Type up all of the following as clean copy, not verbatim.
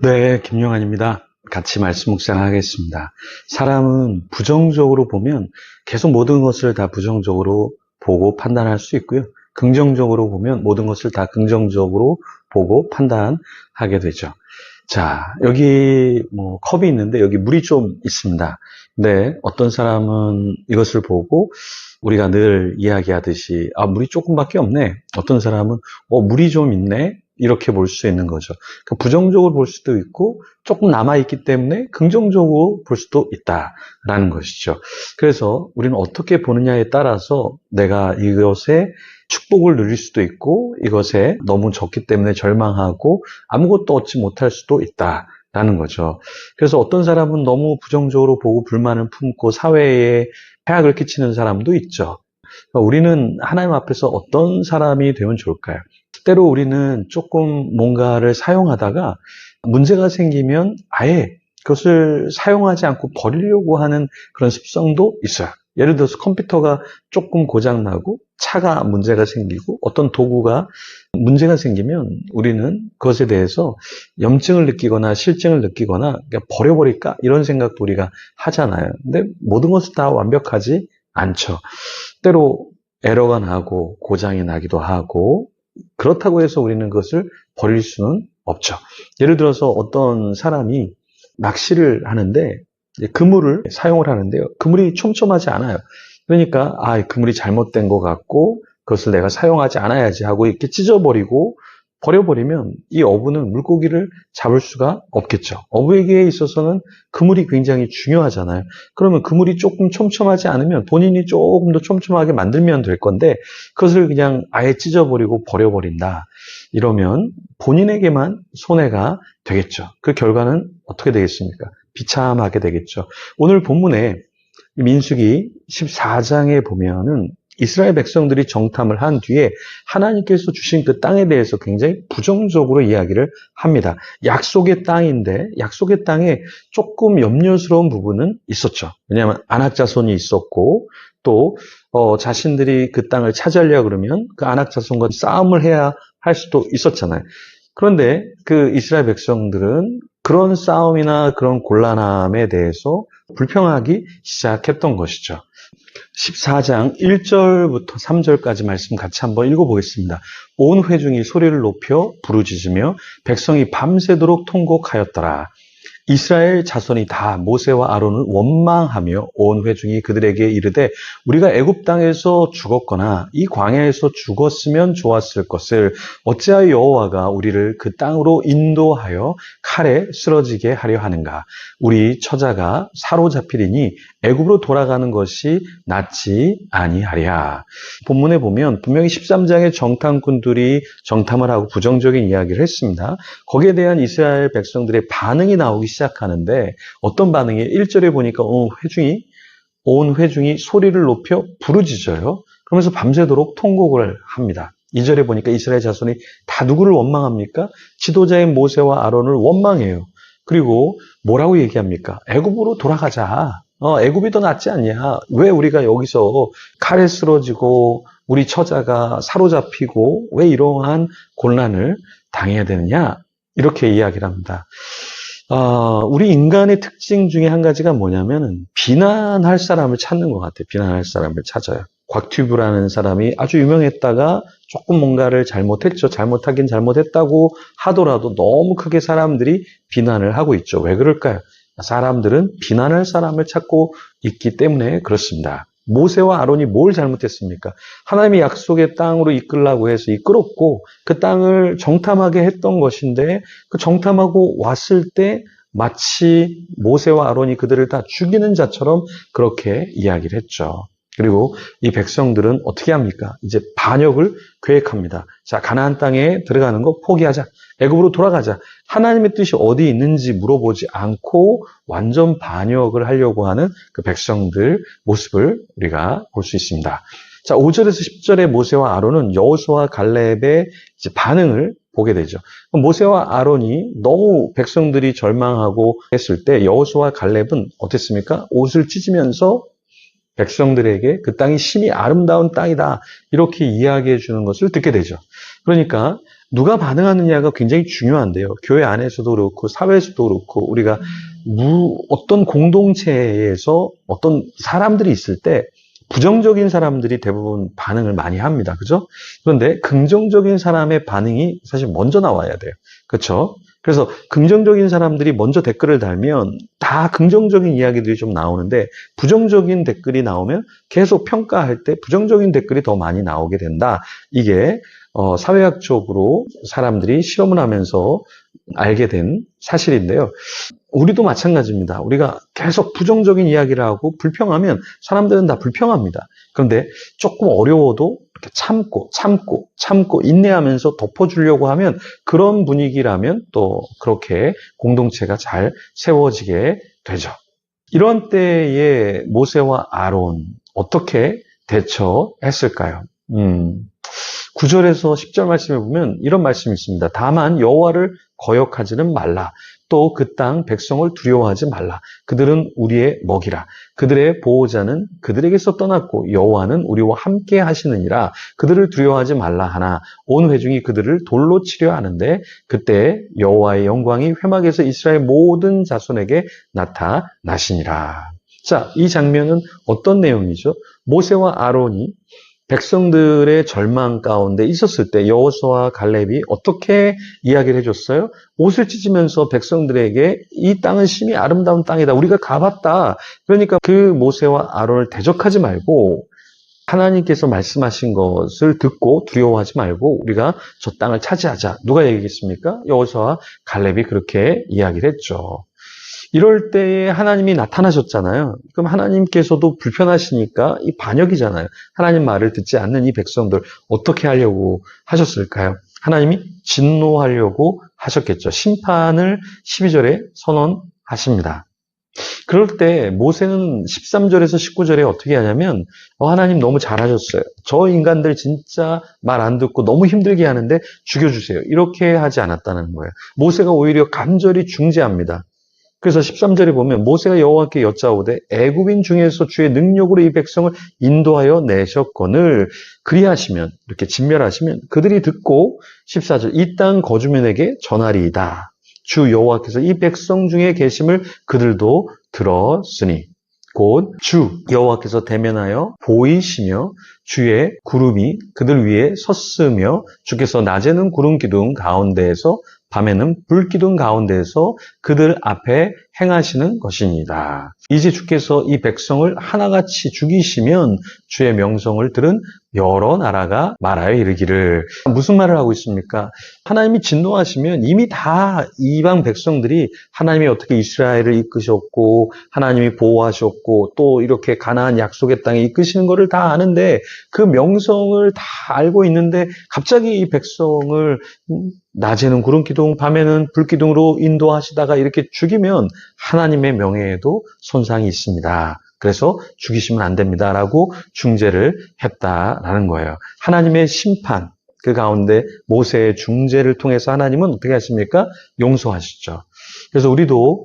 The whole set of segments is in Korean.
네, 김용환입니다. 같이 말씀 묵상하겠습니다. 사람은 부정적으로 보면 계속 모든 것을 다 부정적으로 보고 판단할 수 있고요. 긍정적으로 보면 모든 것을 다 긍정적으로 보고 판단하게 되죠. 자, 여기 컵이 있는데 여기 물이 좀 있습니다. 근데 어떤 사람은 이것을 보고 우리가 늘 이야기하듯이 물이 조금밖에 없네. 어떤 사람은 물이 좀 있네. 이렇게 볼 수 있는 거죠. 그러니까 부정적으로 볼 수도 있고 조금 남아있기 때문에 긍정적으로 볼 수도 있다라는 것이죠. 그래서 우리는 어떻게 보느냐에 따라서 내가 이것에 축복을 누릴 수도 있고 이것에 너무 적기 때문에 절망하고 아무것도 얻지 못할 수도 있다라는 거죠. 그래서 어떤 사람은 너무 부정적으로 보고 불만을 품고 사회에 해악을 끼치는 사람도 있죠. 그러니까 우리는 하나님 앞에서 어떤 사람이 되면 좋을까요? 때로 우리는 조금 뭔가를 사용하다가 문제가 생기면 아예 그것을 사용하지 않고 버리려고 하는 그런 습성도 있어요. 예를 들어서 컴퓨터가 조금 고장나고 차가 문제가 생기고 어떤 도구가 문제가 생기면 우리는 그것에 대해서 염증을 느끼거나 실증을 느끼거나 그냥 버려버릴까? 이런 생각도 우리가 하잖아요. 근데 모든 것은 다 완벽하지 않죠. 때로 에러가 나고 고장이 나기도 하고 그렇다고 해서 우리는 그것을 버릴 수는 없죠. 예를 들어서 어떤 사람이 낚시를 하는데 그물을 사용을 하는데요. 그물이 촘촘하지 않아요. 그러니까 그물이 잘못된 것 같고 그것을 내가 사용하지 않아야지 하고 이렇게 찢어버리고 버려버리면 이 어부는 물고기를 잡을 수가 없겠죠. 어부에게 있어서는 그물이 굉장히 중요하잖아요. 그러면 그물이 조금 촘촘하지 않으면 본인이 조금 더 촘촘하게 만들면 될 건데 그것을 그냥 아예 찢어버리고 버려버린다. 이러면 본인에게만 손해가 되겠죠. 그 결과는 어떻게 되겠습니까? 비참하게 되겠죠. 오늘 본문에 민수기 14장에 보면은 이스라엘 백성들이 정탐을 한 뒤에 하나님께서 주신 그 땅에 대해서 굉장히 부정적으로 이야기를 합니다. 약속의 땅인데 약속의 땅에 조금 염려스러운 부분은 있었죠. 왜냐하면 아낙 자손이 있었고 또 자신들이 그 땅을 차지하려고 그러면 그 아낙 자손과 싸움을 해야 할 수도 있었잖아요. 그런데 그 이스라엘 백성들은 그런 싸움이나 그런 곤란함에 대해서 불평하기 시작했던 것이죠. 14장 1절부터 3절까지 말씀 같이 한번 읽어보겠습니다. 온 회중이 소리를 높여 부르짖으며 백성이 밤새도록 통곡하였더라. 이스라엘 자손이 다 모세와 아론을 원망하며 온 회중이 그들에게 이르되 우리가 애굽 땅에서 죽었거나 이 광야에서 죽었으면 좋았을 것을 어찌하여 여호와가 우리를 그 땅으로 인도하여 칼에 쓰러지게 하려 하는가. 우리 처자가 사로잡히리니 애굽으로 돌아가는 것이 낫지 아니하랴. 본문에 보면 분명히 13장의 정탐꾼들이 정탐을 하고 부정적인 이야기를 했습니다. 거기에 대한 이스라엘 백성들의 반응이 나오기 시작하는데 어떤 반응이에요? 1절에 보니까 온 회중이 소리를 높여 부르짖어요. 그러면서 밤새도록 통곡을 합니다. 2절에 보니까 이스라엘 자손이 다 누구를 원망합니까? 지도자인 모세와 아론을 원망해요. 그리고 뭐라고 얘기합니까? 애굽으로 돌아가자. 애굽이 더 낫지 않냐? 왜 우리가 여기서 칼에 쓰러지고 우리 처자가 사로잡히고 왜 이러한 곤란을 당해야 되느냐? 이렇게 이야기를 합니다. 우리 인간의 특징 중에 한 가지가 뭐냐면 비난할 사람을 찾는 것 같아요. 비난할 사람을 찾아요. 곽튜브라는 사람이 아주 유명했다가 조금 뭔가를 잘못했죠. 잘못하긴 잘못했다고 하더라도 너무 크게 사람들이 비난을 하고 있죠. 왜 그럴까요? 사람들은 비난할 사람을 찾고 있기 때문에 그렇습니다. 모세와 아론이 뭘 잘못했습니까? 하나님이 약속의 땅으로 이끌라고 해서 이끌었고 그 땅을 정탐하게 했던 것인데 그 정탐하고 왔을 때 마치 모세와 아론이 그들을 다 죽이는 자처럼 그렇게 이야기를 했죠. 그리고 이 백성들은 어떻게 합니까? 이제 반역을 계획합니다. 자, 가나안 땅에 들어가는 거 포기하자. 애굽으로 돌아가자. 하나님의 뜻이 어디 있는지 물어보지 않고 완전 반역을 하려고 하는 그 백성들 모습을 우리가 볼 수 있습니다. 자, 5절에서 10절에 모세와 아론은 여호수아와 갈렙의 이제 반응을 보게 되죠. 모세와 아론이 너무 백성들이 절망하고 했을 때 여호수아와 갈렙은 어땠습니까? 옷을 찢으면서 백성들에게 그 땅이 심히 아름다운 땅이다 이렇게 이야기해 주는 것을 듣게 되죠. 그러니까 누가 반응하느냐가 굉장히 중요한데요. 교회 안에서도 그렇고 사회에서도 그렇고 우리가 어떤 공동체에서 어떤 사람들이 있을 때 부정적인 사람들이 대부분 반응을 많이 합니다. 그죠? 그런데 긍정적인 사람의 반응이 사실 먼저 나와야 돼요. 그렇죠? 그래서 긍정적인 사람들이 먼저 댓글을 달면 다 긍정적인 이야기들이 좀 나오는데 부정적인 댓글이 나오면 계속 평가할 때 부정적인 댓글이 더 많이 나오게 된다. 이게 사회학적으로 사람들이 실험을 하면서 알게 된 사실인데요. 우리도 마찬가지입니다. 우리가 계속 부정적인 이야기를 하고 불평하면 사람들은 다 불평합니다. 그런데 조금 어려워도 이렇게 참고 인내하면서 덮어주려고 하면 그런 분위기라면 또 그렇게 공동체가 잘 세워지게 되죠. 이런 때에 모세와 아론 어떻게 대처했을까요? 9절에서 10절 말씀에 보면 이런 말씀이 있습니다. 다만 여호와를 거역하지는 말라. 또 그 땅 백성을 두려워하지 말라. 그들은 우리의 먹이라. 그들의 보호자는 그들에게서 떠났고 여호와는 우리와 함께 하시느니라. 그들을 두려워하지 말라 하나 온 회중이 그들을 돌로 치려 하는데 그때 여호와의 영광이 회막에서 이스라엘 모든 자손에게 나타나시니라. 자, 이 장면은 어떤 내용이죠? 모세와 아론이 백성들의 절망 가운데 있었을 때 여호수아와 갈렙이 어떻게 이야기를 해줬어요? 옷을 찢으면서 백성들에게 이 땅은 심히 아름다운 땅이다. 우리가 가봤다. 그러니까 그 모세와 아론을 대적하지 말고 하나님께서 말씀하신 것을 듣고 두려워하지 말고 우리가 저 땅을 차지하자. 누가 얘기했습니까? 여호수아와 갈렙이 그렇게 이야기를 했죠. 이럴 때에 하나님이 나타나셨잖아요. 그럼 하나님께서도 불편하시니까 이 반역이잖아요. 하나님 말을 듣지 않는 이 백성들 어떻게 하려고 하셨을까요? 하나님이 진노하려고 하셨겠죠. 심판을 12절에 선언하십니다. 그럴 때 모세는 13절에서 19절에 어떻게 하냐면 하나님 너무 잘하셨어요. 저 인간들 진짜 말 안 듣고 너무 힘들게 하는데 죽여주세요. 이렇게 하지 않았다는 거예요. 모세가 오히려 간절히 중재합니다. 그래서 13절에 보면 모세가 여호와께 여짜오되 애굽인 중에서 주의 능력으로 이 백성을 인도하여 내셨거늘 그리하시면 이렇게 진멸하시면 그들이 듣고 14절 이 땅 거주민에게 전하리이다. 주 여호와께서 이 백성 중에 계심을 그들도 들었으니 곧 주 여호와께서 대면하여 보이시며 주의 구름이 그들 위에 섰으며 주께서 낮에는 구름 기둥 가운데에서 밤에는 불기둥 가운데에서 그들 앞에 행하시는 것입니다. 이제 주께서 이 백성을 하나같이 죽이시면 주의 명성을 들은 여러 나라가 말하여 이르기를. 무슨 말을 하고 있습니까? 하나님이 진노하시면 이미 다 이방 백성들이 하나님이 어떻게 이스라엘을 이끄셨고 하나님이 보호하셨고 또 이렇게 가나안 약속의 땅에 이끄시는 것을 다 아는데 그 명성을 다 알고 있는데 갑자기 이 백성을 낮에는 구름 기둥, 밤에는 불 기둥으로 인도하시다가 이렇게 죽이면 하나님의 명예에도 손상이 있습니다. 그래서 죽이시면 안 됩니다라고 중재를 했다라는 거예요. 하나님의 심판, 그 가운데 모세의 중재를 통해서 하나님은 어떻게 하십니까? 용서하시죠. 그래서 우리도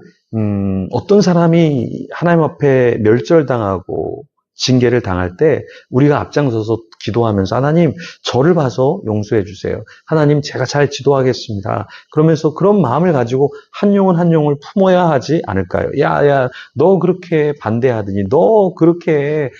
어떤 사람이 하나님 앞에 멸절당하고 징계를 당할 때 우리가 앞장서서 기도하면서 하나님 저를 봐서 용서해 주세요. 하나님 제가 잘 지도하겠습니다. 그러면서 그런 마음을 가지고 한 영혼 한 영혼을 품어야 하지 않을까요? 야, 너 그렇게 반대하더니 너 그렇게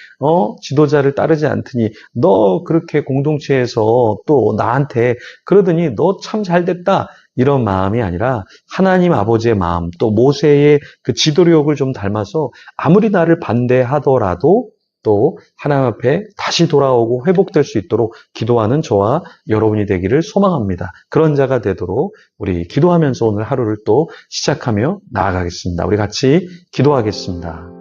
지도자를 따르지 않더니 너 그렇게 공동체에서 또 나한테 그러더니 너 참 잘됐다. 이런 마음이 아니라 하나님 아버지의 마음 또 모세의 그 지도력을 좀 닮아서 아무리 나를 반대하더라도 또 하나님 앞에 다시 돌아오고 회복될 수 있도록 기도하는 저와 여러분이 되기를 소망합니다. 그런 자가 되도록 우리 기도하면서 오늘 하루를 또 시작하며 나아가겠습니다. 우리 같이 기도하겠습니다.